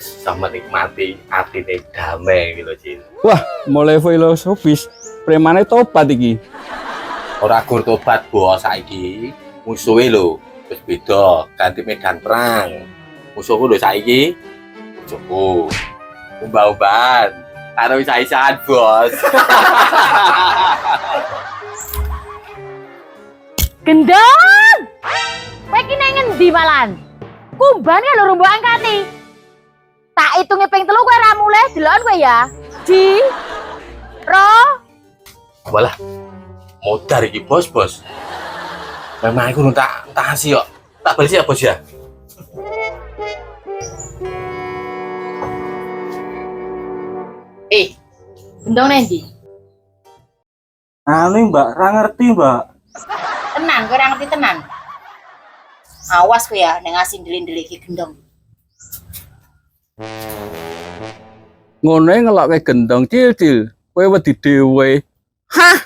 Sama nikmati atine damai gitu, Cil. Wah, mulai filosofis. Premane tobat iki. Ora gur tobat, Bos, saiki. Musuhe lho, wis beda, ganti medan perang. Musuhku lho saiki, bojoku. Umbah-umbahan, karo isa-isaan, Bos. Gendong! Kowe iki nang ngendi malan? Kumbane lho rumbo angkati. Tak hitunge ping 3 kowe ra muleh deloken kowe ya. Di Ro Walah, modar iki, Bos. Memang aku tak kasih kok. Tak balik ya, Bos ya. gendong nang ndi? Anu Mbak, ra ngerti Mbak. Tenan, kowe ra ngerti tenan. Awas kowe ya nek ngasih ndelik-ndelik iki gendong. Ngono ngelokke gendong cil-cil. Kowe wedi dhewe. Hah?